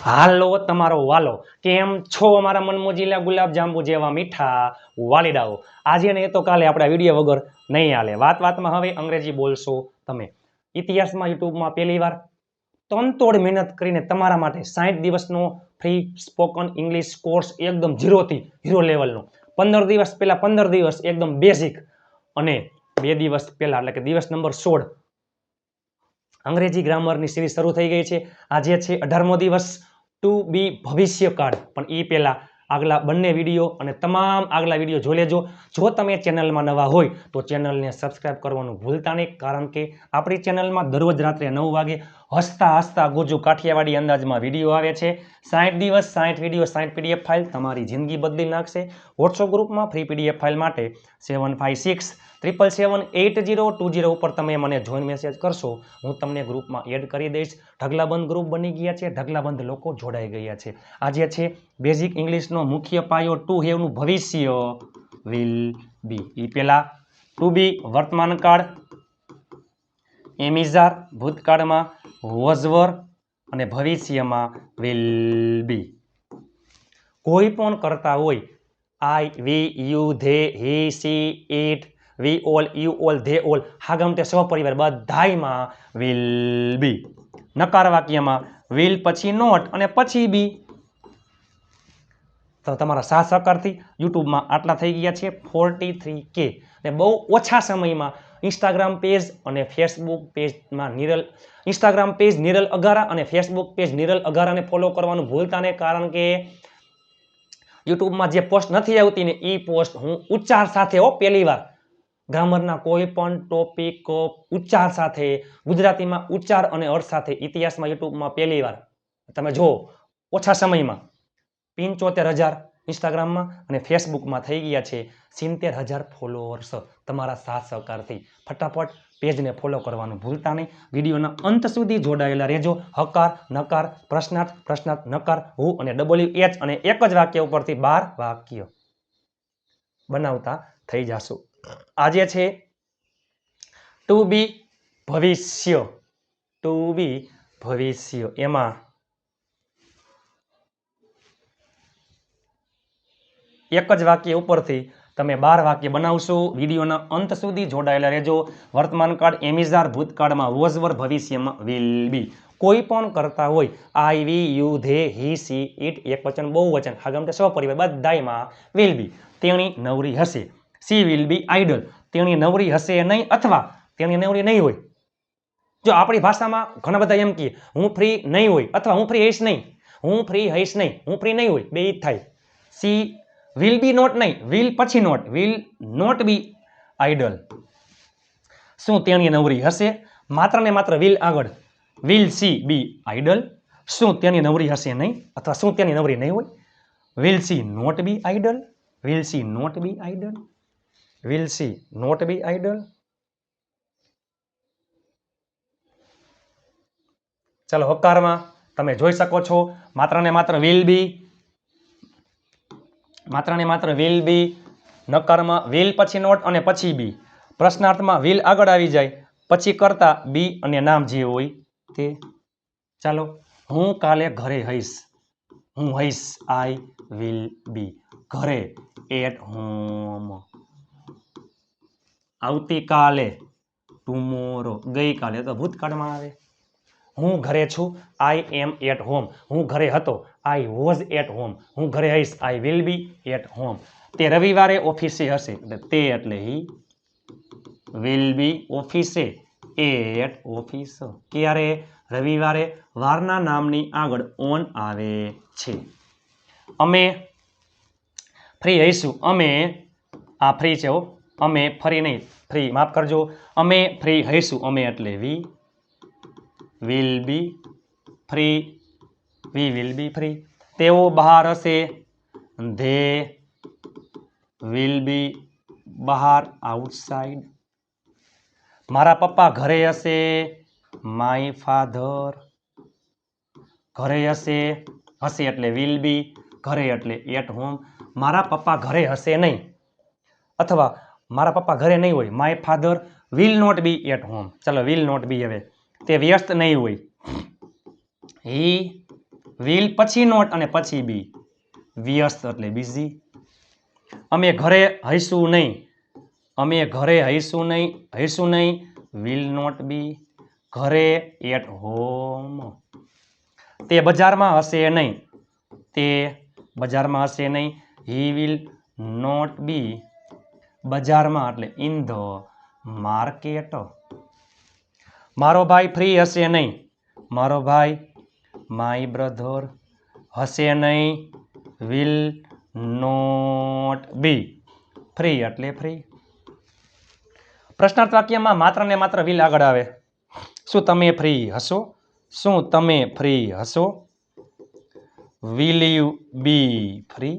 હાલો તમારો વાલો, કેમ છો અમારા મનમોજીલા ગુલાબ જાંબુ જેવા મીઠા વાલીડાઓ? આજે ને તો કાલે આપણા વિડીયો વગર નહીં હાલે. વાતમાં હવે અંગ્રેજી બોલશો તમે. ઇતિહાસમાં યુટ્યુબમાં પહેલી વાર તનતોડ મહેનત કરીને તમારા માટે 60 દિવસનો ફ્રી સ્પોકન ઇંગ્લિશ કોર્સ એકદમ ઝીરોથી હીરો લેવલનો. 15 દિવસ પહેલા 15 દિવસ એકદમ બેઝિક અને 2 દિવસ પહેલા એટલે કે દિવસ નંબર 16 અંગ્રેજી ગ્રામરની સિરીઝ શરૂ થઈ ગઈ છે. આજે છે 18મો દિવસ ટુ બી ભવિષ્યકાળ. પણ એ પહેલા આગલા બંને વિડીયો અને તમામ આગલા વિડીયો જોઈ લેજો. જો તમે ચેનલમાં નવા હોય તો ચેનલને સબસ્ક્રાઇબ કરવાનું ભૂલતા નહીં, કારણ કે આપણી ચેનલમાં દરરોજ રાત્રે 9 વાગે હસતા હસતા ગુજુ કાઠિયાવાડી અંદાજમાં વિડીયો આવે છે. 60 દિવસ 60 વિડીયો 60 પીડીએફ ફાઇલ તમારી જિંદગી બદલી નાખશે. વોટ્સઅપ ગ્રુપમાં ફ્રી પીડીએફ ફાઇલ માટે 756 777 8020 ઉપર તમે મને જોઈન મેસેજ કરશો, હું તમને ગ્રુપમાં એડ કરી દઈશ. ઢગલાબંધ ગ્રુપ બની ગયા છે, ઢગલાબંધ લોકો જોડાઈ ગયા છે. આજે છે બેઝિક ઇંગ્લિશનો મુખ્ય પાયો ટુ હેવનું ભવિષ્ય વિલ બી. એ પહેલા ટુ બી વર્તમાનકાળ, એમિઝાર ભૂતકાળમાં, વોઝ વર અને ભવિષ્યમાં વિલ બી. કોઈ પણ કરતા હોય I, we, you, they, he, she, it, we all, you all, they all, હાગમટે સહપરિવાર બધાયમાં વિલ બી. નકાર વાક્યમાં વિલ પછી નોટ અને પછી બી. તો તમારા સાથ સહકારથી યુટ્યુબમાં આટલા થઈ ગયા છે 43K. અને બહુ ઓછા સમયમાં ઇન્સ્ટાગ્રામ પેજ અને ફેસબુક પેજમાં ઇન્સ્ટાગ્રામ પેજ નિરલ અગારા અને ફેસબુક પેજ નિરલ અગારાને ફોલો કરવાનું ભૂલતા નહીં, કારણ કે યુટ્યુબમાં જે પોસ્ટ નથી આવતી ને એ પોસ્ટ હું ઉચ્ચાર સાથે પહેલી વાર ગ્રામરના કોઈ પણ ટોપિક ઉચ્ચાર સાથે ગુજરાતીમાં ઉચ્ચાર અને અર્થ સાથે ઇતિહાસમાં યુટ્યુબમાં પહેલી વાર તમે જો ઓછા સમયમાં 75,000 ઇન્સ્ટાગ્રામમાં અને ફેસબુકમાં થઈ ગયા છે 70,000 ફોલોઅર્સ. તમારા સાથ સહકારથી ફટાફટ પેજને ફોલો કરવાનું ભૂલતા નહીં. વિડીયોના અંત સુધી જોડાયેલા રહેજો. હકાર, નકાર, પ્રશ્નાર્થ, પ્રશ્નાર્થ, નકાર, હુ અને WH અને એક જ વાક્ય ઉપરથી 12 વાક્ય બનાવતા થઈ જશો. આજે છે ટુ બી ભવિષ્ય. ટુ બી ભવિષ્ય એમાં એક જ વાક્ય ઉપરથી તમે 12 વાક્ય બનાવશો. વિડીયોના અંત સુધી જોડાયેલા રહેજો. વર્તમાનકાળ એમિઝાર ભૂતકાળમાં, વોઝવર ભવિષ્યમાં વિલ બી. કોઈ પણ કરતા હોય I, we, you, they, he, she, it, એક વચન બહુ વચન હાગમટે સહપરિવાર બધાયમાં વિલ બી. તેણી નવરી હશે. She will be idle. તેણી નવરી હશે નહીં અથવા તેણી નવરી નહીં હોય. જો આપણી ભાષામાં ઘણા બધા એમ કહે હું ફ્રી નહીં હોય અથવા હું ફ્રી હઈશ નહીં, હું ફ્રી હઈશ નહીં, હું ફ્રી નહીં હોય, બે જ થાય. સી વિલ બી નોટ નહીં, વિલ પછી not, will not be idle. શું તેણી નવરી હશે? માત્ર ને માત્ર વિલ આગળ, વિલ સી બી આઇડલ. શું તેણી નવરી હશે નહીં અથવા શું તેની નવરી નહીં હોય? Will she not be idle, will she not be idle, will she not be idle. ચાલો હકારમાં તમે જોઈ શકો છો માત્ર ને માત્ર વિલ બી, માત્ર ને માત્ર વિલ બી. નકારમાં વિલ પછી નોટ અને પછી બી. પ્રશ્નાર્થમાં વિલ આગળ આવી જાય પછી કરતા બી અને નામ જે હોય તે. ચાલો હું કાલે ઘરે હઈશ, હું હઈશ આઈ વિલ બી ઘરે એટ હોમ. આવતીકાલે ટુમોરો, ગઈકાલે તો ભૂતકાળમાં આવે. હું ઘરે છું આઈ એમ એટ હોમ. હું ઘરે હતો આઈ વોઝ એટ હોમ. હું ઘરે હઈશ I will be at home. તે રવિવારે ઓફિસે હશે એટલે તે એટલે હી વિલ બી ઓફિસે એટ ઓફિસ. ક્યારે? રવિવારે. વારના નામની આગળ ઓન આવે છે. અમે ફ્રી હઈશું. અમે આ ફ્રી છે હો, અમે ફરી નહીં, ફ્રી માફ કરજો. અમે ફ્રી હઈશું. અમે એટલે we will be free, we will be free. તેઓ બહાર હશે, ધે વિલ બી બહાર આઉટસાઇડ. મારા પપ્પા ઘરે હશે, માય ફાધર ઘરે હશે. હશે એટલે વિલ બી, ઘરે એટલે એટ હોમ. મારા પપ્પા ઘરે હશે નહીં અથવા મારા પપ્પા ઘરે નહીં હોય, my father will not be at home. ચાલો વિલ નોટ બી. હવે તે વ્યસ્ત નહીં હોય, હી વિલ પછી નોટ અને પછી બી, વ્યસ્ત એટલે બિઝી. અમે ઘરે હઈશું નહીં, અમે ઘરે હઈશું નહીં, વિલ નોટ બી, ઘરે એટ હોમ. તે બજારમાં હશે નહીં, તે બજારમાં હશે નહીં, હી વિલ નોટ બી બજારમાં એટલે ઇન ધ માર્કેટ. મારો ભાઈ ફ્રી હશે નહીં, મારો ભાઈ માય બ્રધર હશે નહીં, વિલ નોટ બી ફ્રી એટલે ફ્રી. પ્રશ્નાર્થ વાક્યમાં માત્ર ને માત્ર વિલ આગળ આવે. શું તમે ફ્રી હશો? શું તમે ફ્રી હશો? Will you be free?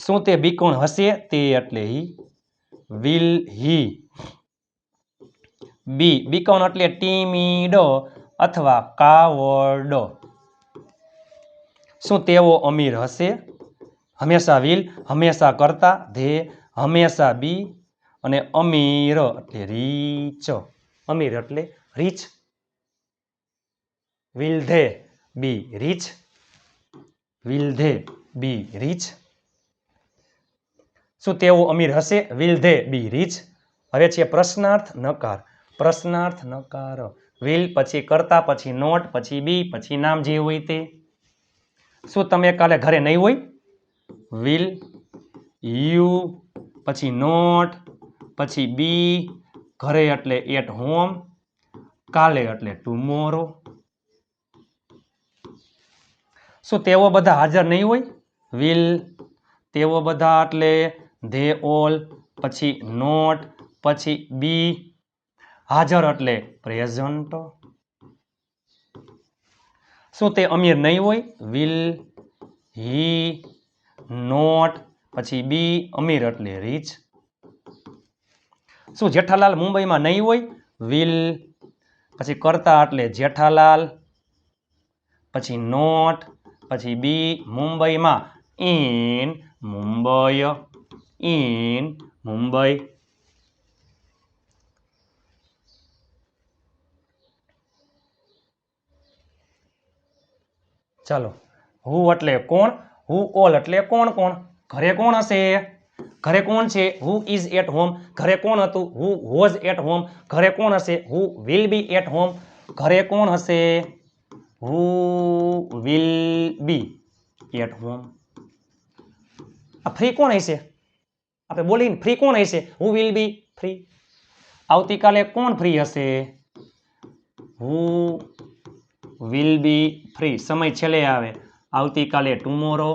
શું તે બીકોણ હશે? તે એટલે હી, વિલ હી બી બીકોણ એટલે ટીમીડ અથવા કાવર્ડ. શું તેઓ અમીર હશે? હંમેશા વિલ, હંમેશા કરતા, ધે હંમેશા બી, અને અમીર એટલે રીચ, અમીર એટલે rich. Will they be rich? Will they be rich? શું તેઓ અમીર હશે? Will they be rich? હવે છે પ્રશ્નાર્થ નકાર. પ્રશ્નાર્થ નકાર વિલ પછી કરતા પછી નોટ પછી બી પછી નામ જે હોય તે. શું તમે કાલે ઘરે નહીં હોય? વિલ યુ પછી નોટ પછી બી, ઘરે એટલે એટ હોમ, કાલે એટલે ટુમોરો. શું તેઓ બધા હાજર નહીં હોય? વિલ તેઓ બધા એટલે ધે ઓલ પછી નોટ પછી બી, હાજર એટલે પ્રેઝન્ટ. શું તે અમીર નહીં હોય? વિલ હી નોટ પછી બી, અમીર એટલે રીચ. શું જેઠાલાલ મુંબઈમાં નહીં હોય? વિલ પછી કરતા એટલે જેઠાલાલ પછી નોટ પછી બી, મુંબઈમાં ઇન મુંબઈ, ઇન મુંબઈ. ચાલો, હુ એટલે કોણ, હુ ઓલ એટલે કોણ કોણ. ઘરે કોણ હશે? ઘરે કોણ છે? Who is at home. ઘરે કોણ હતું? Who was at home. ઘરે કોણ હશે? Who will be at home. ઘરે કોણ હશે? Who will be at home. આ ફ્રી કોણ હશે? આપણે બોલીને ફ્રી કોણ હશે? Who will be free. આવતીકાલે કોણ ફ્રી હશે? Who will be free. સમય છેલ્લે આવે. આવતીકાલે ટુમોરો,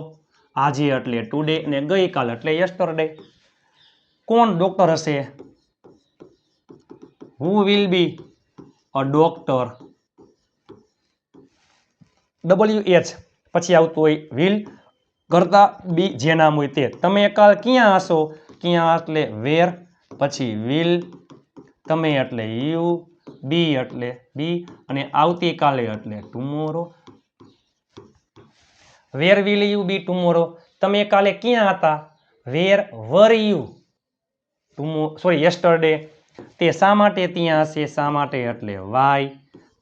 આજે એટલે ટુડે, અને ગઈકાલ એટલે યસ્ટરડે. કોણ ડોક્ટર હશે? Who will B a doctor. WH પછી આવતું હોય વિલ, કરતા બી જે નામ હોય તે. તમે કાલ ક્યાં હશો? ક્યાં એટલે વેર, પછી વિલ, તમે એટલે યુ, બી એટલે બી, અને આવતીકાલે એટલે tomorrow. Where will you be tomorrow? તમે કાલે ક્યાં હતા? Where were you yesterday? તે શા માટે ત્યાં હશે? શા માટે એટલે વાય,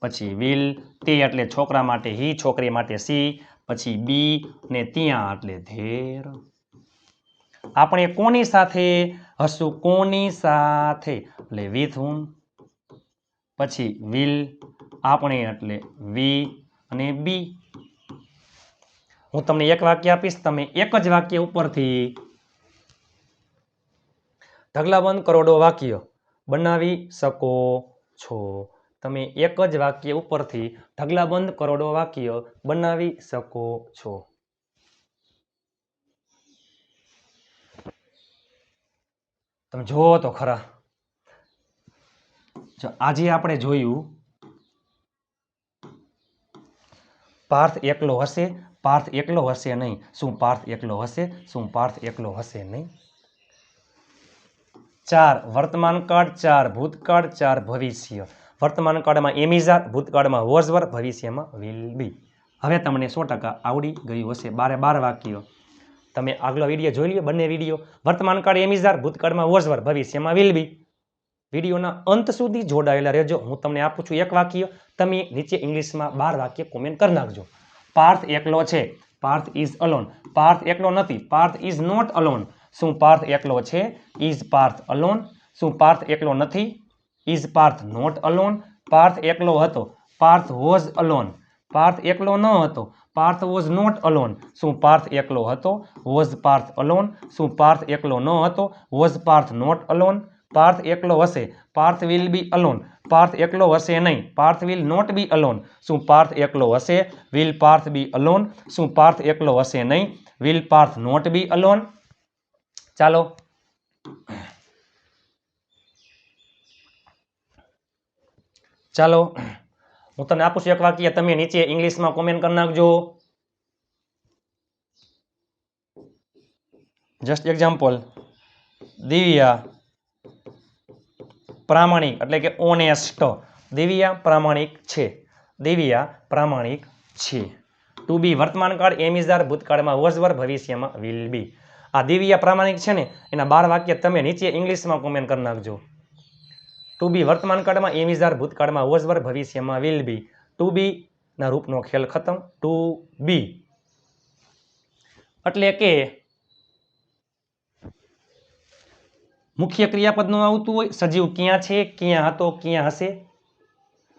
પછી વિલ, તે એટલે છોકરા માટે હી, છોકરી માટે સી, પછી બી, ને ત્યાં એટલે ધેર. આપણે કોની સાથે હશું? કોની સાથે એટલે વિથ હુમ, પછી વિલ, આપણે એટલે વી, અને બી. હું તમને એક વાક્ય આપીશ, તમે એક જ વાક્ય ઉપરથી ઢગલાબંધ કરોડો વાક્ય બનાવી શકો છો. તમે એક જ વાક્ય ઉપરથી ઢગલાબંધ કરોડો વાક્ય બનાવી શકો છો. તમે જુઓ તો ખરા. આજે આપણે જોયું પાર્થ એકલો હશે, પાર્થ એકલો હશે નહીં. શું પાર્થ એકલો હશે? શું પાર્થ એકલો હશે નહીં? 4 વર્તમાન કાળ, 4 ભૂતકાળ, 4 ભવિષ્ય. વર્તમાન કાળમાં એમ ઇઝ આર, ભૂતકાળમાં વોઝ વર, ભવિષ્યમાં વિલ બી. હવે તમને 100% આવડી ગયું હશે. 12 વાક્યો. તમે આગલો વિડીયો જોઈ લ્યો, બંને વિડીયો. વર્તમાન કાળ એમ ઇઝ આર, ભૂતકાળમાં વોઝ વર, ભવિષ્યમાં વિલ બી. વિડીયોના અંત સુધી જોડાયેલા રહેજો. હું તમને આપું છું એક વાક્ય, તમે નીચે ઇંગ્લિશમાં 12 વાક્ય કોમેન્ટ કરી નાખજો. પાર્થ એકલો છે, પાર્થ ઇઝ અલોન. પાર્થ એકલો નથી, પાર્થ ઇઝ નોટ અલોન. શું પાર્થ એકલો છે? Is Parth alone. શું પાર્થ એકલો નથી? Is Parth not alone. Parth એકલો હતો, પાર્થ વોઝ અલોન. પાર્થ એકલો ન હતો, પાર્થ વોઝ નોટ અલોન. શું પાર્થ એકલો હતો? Was Parth alone. શું પાર્થ એકલો ન હતો? Was Parth not alone. Parth એકલો હશે, Parth will be alone. Parth એકલો હશે નહીં, Parth will not be alone. શું પાર્થ એકલો હશે? Will Parth be alone. શું પાર્થ એકલો હશે નહીં? Will Parth not be alone. ચાલો ચાલો હું તમને આપું છું એક વાક્ય, તમે નીચે ઇંગ્લિશમાં કોમેન્ટ કરી નાખજો. જસ્ટ એક્ઝામ્પલ, દિવ્યા પ્રામાણિક એટલે કે ઓનેસ્ટ. દિવ્યા પ્રામાણિક છે. દિવ્યા પ્રામાણિક છે. ટુ બી વર્તમાન કાળ, એમ ઇઝ આર ભૂતકાળમાં વોઝ વર, ભવિષ્યમાં વિલ બી. આ દિવ્યા પ્રામાણિક છે ને એના 12 વાક્ય તમે નીચે ઇંગ્લિશમાં કોમેન્ટ કરી નાખજો. ટુ બી વર્તમાન કાળમાં, એમ ઇઝ આર ભૂતકાળમાં વોઝ વર, ભવિષ્યમાં વિલ બી. ટુ બી ના રૂપનો ખેલ ખતમ. ટુ બી એટલે કે મુખ્ય ક્રિયાપદનું આવતું હોય, સજીવ ક્યાં છે, ક્યાં હતો, ક્યાં હશે,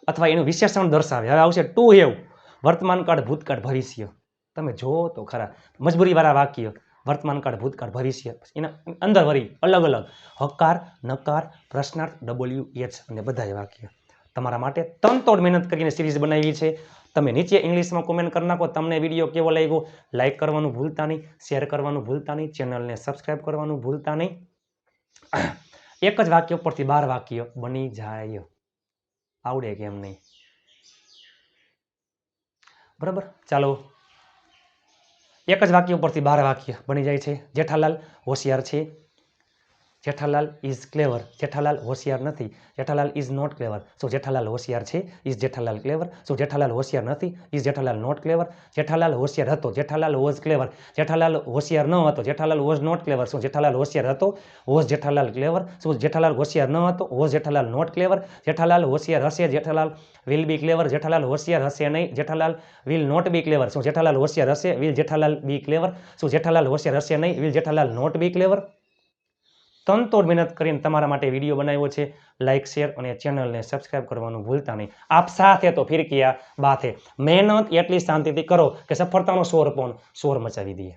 અથવા એનું વિશેષણ દર્શાવે. હવે આવશે ટુ હેવ, વર્તમાન કાળ, ભૂતકાળ, ભવિષ્ય. તમે જુઓ તો ખરા મજબૂરીવાળા વાક્ય, વર્તમાન કાળ, ભૂતકાળ, ભવિષ્ય. એના અંદર વળી અલગ અલગ હકાર, નકાર, પ્રશ્નાર્થ, WH અને બધા વાક્ય. તમારા માટે તનતોડ મહેનત કરીને સિરીઝ બનાવી છે. તમે નીચે ઇંગ્લિશમાં કોમેન્ટ કરી નાખો તમને વિડીયો કેવો લાગ્યો. લાઇક કરવાનું ભૂલતા નહીં, શેર કરવાનું ભૂલતા નહીં, ચેનલને સબસ્ક્રાઈબ કરવાનું ભૂલતા નહીં. એક જ વાક્ય ઉપરથી 12 વાક્ય બની જાય. આવડે કેમ નહીં? બરાબર. ચાલો, એક જ વાક્ય ઉપરથી 12 વાક્ય બની જાય છે. જેઠાલાલ હોશિયાર છે. Jethalal is clever. જેઠાલાલ હોશિયાર નથી. Jethalal is not clever. સો જેઠાલાલ હોશિયાર છે. Is Jethalal clever. સો જેઠાલાલ હોશિયાર નથી. Is Jethalal not clever. Jethalal હોશિયાર હતો. Jethalal was clever. જેઠાલાલ હોશિયાર ન હતો. Jethalal was not clever. સો જેઠાલાલ હોશિયાર હતો. Was Jethalal clever. સો જેઠાલાલ હોશિયાર ન હતો. Was Jethalal not clever. Jethalal હોશિયાર હશે. Jethalal will be clever. Jethalal હોશિયાર હશે નહીં. Jethalal will not be clever. સો જેઠાલાલ હોશિયાર હશે. Will Jethalal B clever. સો જેઠાલાલ હોશિયાર હશે નહીં. વિલ જેઠાલાલ નોટ બી ક્લેવર. તનતોડ મહેનત કરીને તમારા માટે વિડીયો બનાવ્યો છે. લાઇક, શેર અને ચેનલને સબસ્ક્રાઇબ કરવાનું ભૂલતા નહીં. આપ સાથે તો ફિર કિયા બાત હે. મહેનત એટલી શાંતિથી કરો કે સફળતાનો શોર મચાવી દઈએ.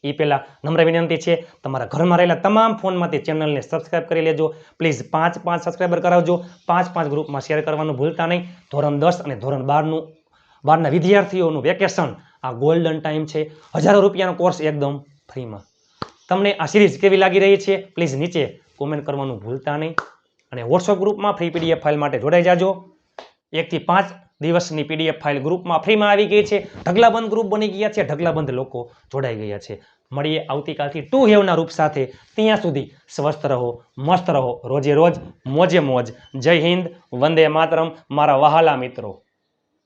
એ પહેલા નમ્ર વિનંતી છે, તમારા ઘરમાં રહેલા તમામ ફોનમાંથી ચેનલને સબસ્ક્રાઇબ કરી લેજો. પ્લીઝ 5 સબસ્ક્રાઇબર કરાવજો. 5 ગ્રુપમાં શેર કરવાનું ભૂલતા નહીં. ધોરણ 10 અને ધોરણ 12ના વિદ્યાર્થીઓનું વેકેશન આ ગોલ્ડન ટાઈમ છે. હજારો રૂપિયાનો કોર્સ એકદમ ફ્રીમાં. તમને આ સિરીઝ કેવી લાગી રહી છે પ્લીઝ નીચે કોમેન્ટ કરવાનું ભૂલતા નહીં. અને વોટ્સઅપ ગ્રુપમાં ફ્રી PDF ફાઇલ માટે જોડાઈ જાજો. 1 થી 5 દિવસની PDF ફાઇલ ગ્રુપમાં ફ્રીમાં આવી ગઈ છે. ઢગલાબંધ ગ્રુપ બની ગયા છે. ઢગલાબંધ લોકો જોડાઈ ગયા છે. મળીએ આવતીકાલથી ટુ હેવના રૂપ સાથે. ત્યાં સુધી સ્વસ્થ રહો, મસ્ત રહો, રોજે રોજ મોજે મોજ. જય હિન્દ, વંદે માતરમ મારા વહાલા મિત્રો.